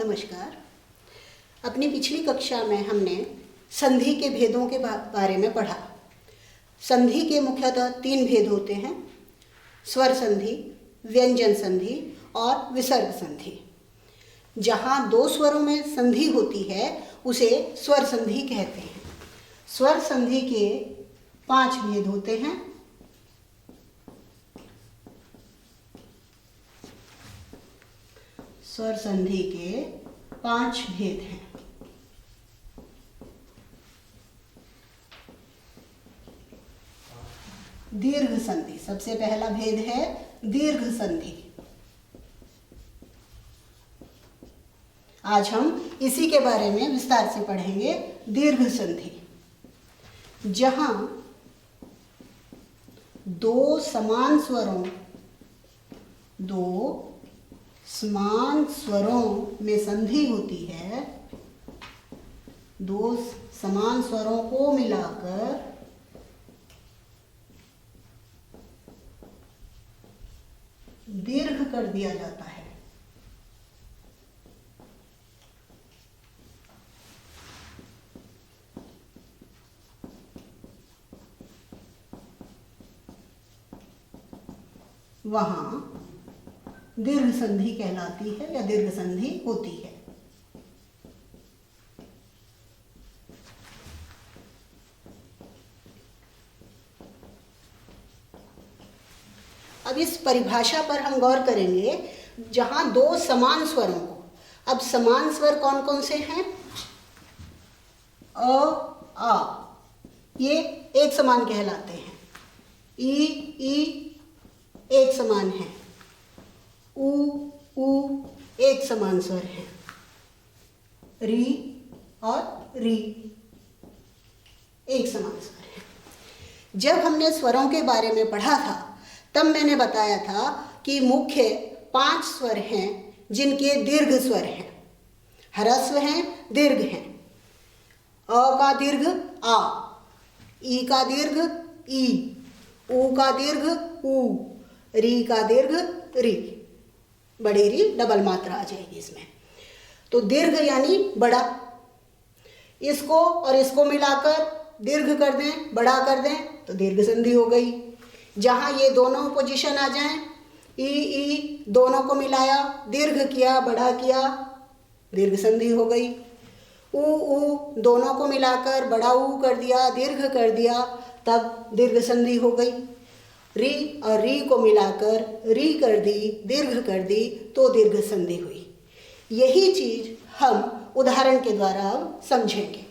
नमस्कार। अपनी पिछली कक्षा में हमने संधि के भेदों के बारे में पढ़ा। संधि के मुख्यतः 3 भेद होते हैं: स्वर संधि, व्यंजन संधि और विसर्ग संधि। जहाँ 2 स्वरों में संधि होती है उसे स्वर संधि कहते हैं। स्वर संधि के 5 भेद होते हैं। स्वर संधि के 5 भेद हैं। दीर्घ संधि, सबसे पहला भेद है दीर्घ संधि। आज हम इसी के बारे में विस्तार से पढ़ेंगे। दीर्घ संधि, जहां 2 समान स्वरों में संधि होती है। 2 समान स्वरों को मिलाकर दीर्घ कर दिया जाता है। वहां दीर्घ संधि कहलाती है या दीर्घ संधि होती है। अब इस परिभाषा पर हम गौर करेंगे। जहां 2 समान स्वरों को, अब समान स्वर कौन कौन से हैं? अ, आ, ये एक समान कहलाते हैं। ई एक समान है। ऊ एक समान स्वर है। री और री एक समान स्वर है। जब हमने स्वरों के बारे में पढ़ा था तब मैंने बताया था कि मुख्य 5 स्वर हैं जिनके दीर्घ स्वर हैं, ह्रस्व हैं, दीर्घ हैं। अ का दीर्घ आ, ई का दीर्घ ई, ऊ का दीर्घ ऊ, री का दीर्घ री। बड़ी री डबल मात्रा आ जाएगी इसमें। तो दीर्घ यानी बड़ा। इसको और इसको मिलाकर दीर्घ कर दें, बड़ा कर दें तो दीर्घ संधि हो गई। जहाँ ये दोनों पोजीशन आ जाएं, ई दोनों को मिलाया, दीर्घ किया, बड़ा किया, दीर्घ संधि हो गई। ऊ दोनों को मिलाकर बड़ा ऊ कर दिया, दीर्घ कर दिया, तब दीर्घ संधि हो गई। री और री को मिलाकर री कर दी, दीर्घ कर दी, तो दीर्घ संधि हुई। यही चीज हम उदाहरण के द्वारा अब समझेंगे।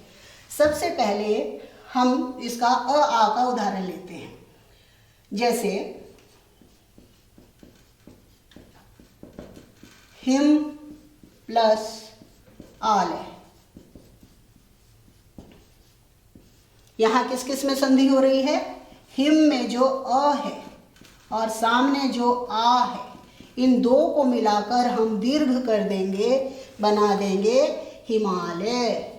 सबसे पहले हम इसका अ आ का उदाहरण लेते हैं। जैसे हिम प्लस आलय, यहां किस किस में संधि हो रही है? हिम में जो अ है और सामने जो आ है, इन 2 को मिलाकर हम दीर्घ कर देंगे, बना देंगे हिमालय।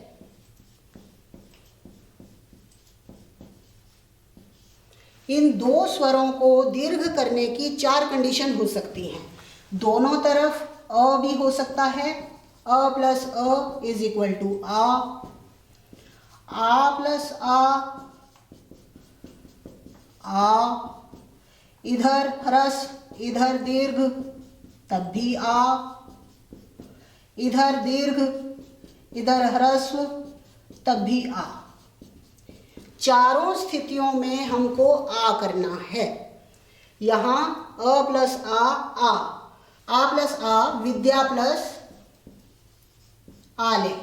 इन 2 स्वरों को दीर्घ करने की 4 कंडीशन हो सकती हैं। दोनों तरफ अ भी हो सकता है। अ प्लस अ इज इक्वल टू आ प्लस आ, इधर ह्रस्व इधर दीर्घ तब भी आ, इधर दीर्घ इधर ह्रस्व तब भी आ। चारों स्थितियों में हमको आ करना है। यहां अ प्लस आ प्लस आ, विद्या प्लस आलय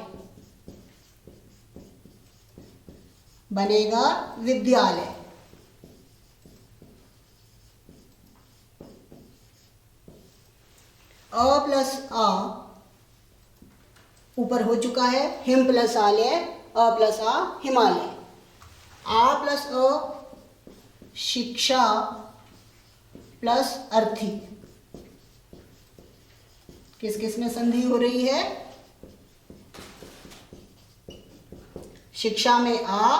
बनेगा विद्यालय। अ प्लस आ ऊपर हो चुका है, हिम प्लस आलय, अ प्लस आ हिमालय। आ प्लस अ शिक्षा प्लस अर्थी। किस किस में संधि हो रही है? शिक्षा में आ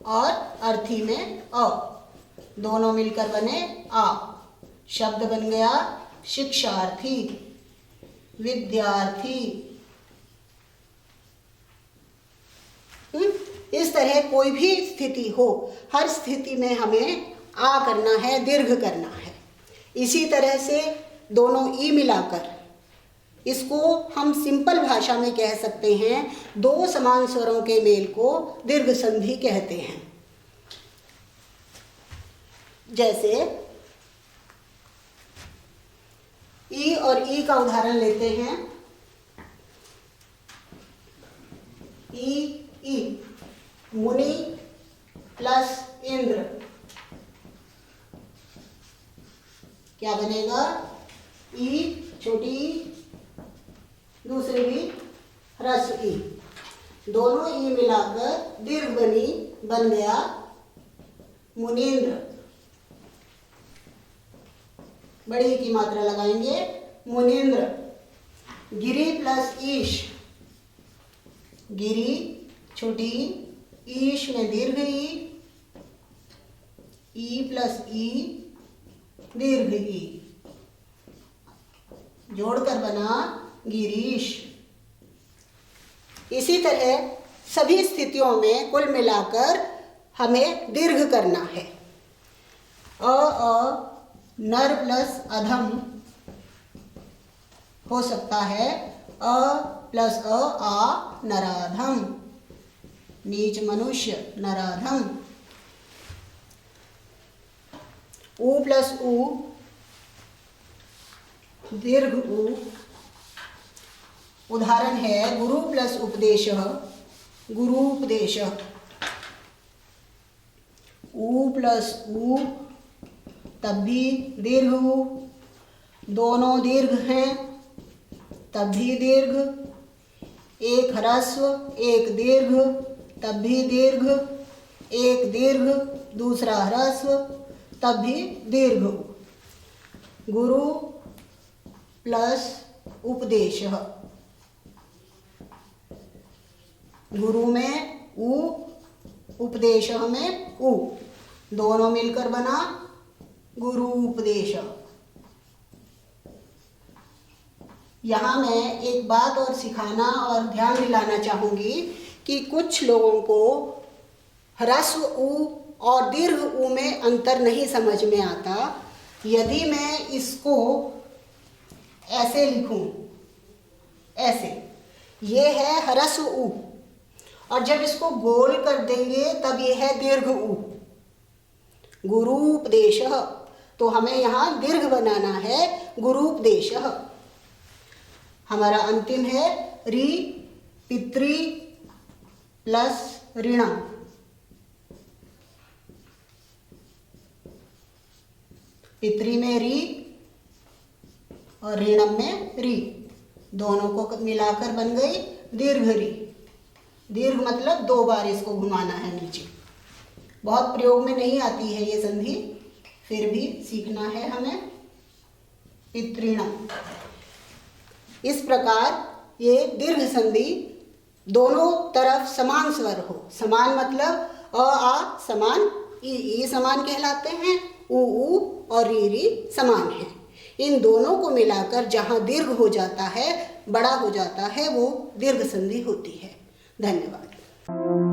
और अर्थी में अ, दोनों मिलकर बने आ। शब्द बन गया शिक्षार्थी, विद्यार्थी, इस तरह कोई भी स्थिति हो, हर स्थिति में हमें आ करना है, दीर्घ करना है। इसी तरह से दोनों ई मिलाकर, इसको हम सिंपल भाषा में कह सकते हैं, दो समान स्वरों के मेल को दीर्घ संधि कहते हैं। जैसे ई और ई का उदाहरण लेते हैं। ई ई, मुनि प्लस इंद्र, क्या बनेगा? ई छोटी ई, दूसरी भी ह्रस्व ई, दोनों ई मिलाकर दीर्घ बन गया मुनीन्द्र। बड़ी की मात्रा लगाएंगे, मुनीन्द्र। गिरी प्लस ईश, गिरी छोटी ईश में दीर्घ ई प्लस ई दीर्घ ई, जोड़कर बना गिरीश। इसी तरह सभी स्थितियों में कुल मिलाकर हमें दीर्घ करना है। अ नर प्लस अधम हो सकता है, अ प्लस आ नराधम, नीच मनुष्य नराधम। उ प्लस उ दीर्घ उ, उदाहरण है गुरु प्लस उपदेश, गुरुपदेश। उ प्लस उ तब भी दीर्घ उ, दोनों दीर्घ हैं तब भी दीर्घ, एक ह्रस्व एक दीर्घ तब भी दीर्घ, एक दीर्घ दूसरा ह्रस्व तब भी दीर्घ। गुरु प्लस उपदेश, गुरु में उ, उपदेश में उ, दोनों मिलकर बना गुरु उपदेश। यहाँ मैं एक बात और सिखाना और ध्यान दिलाना चाहूँगी कि कुछ लोगों को ह्रस्व उ और दीर्घ उ में अंतर नहीं समझ में आता। यदि मैं इसको ऐसे लिखूं, ऐसे, ये है ह्रस्व उ, और जब इसको गोल कर देंगे तब ये है दीर्घ उ, गुरुपदेश। तो हमें यहाँ दीर्घ बनाना है, गुरुपदेश। हमारा अंतिम है रि पितृ प्लस ऋणम, पितृ में रि और ऋणम में रि, दोनों को मिलाकर बन गई दीर्घ रि। दीर्घ मतलब दो बार इसको घुमाना है नीचे। बहुत प्रयोग में नहीं आती है ये संधि, फिर भी सीखना है हमें। पितृणम, इस प्रकार ये दीर्घ संधि दोनों तरफ समान स्वर हो। समान मतलब अ आ समान, ई समान कहलाते हैं, उ और री समान है। इन दोनों को मिलाकर जहाँ दीर्घ हो जाता है, बड़ा हो जाता है, वो दीर्घ संधि होती है। धन्यवाद।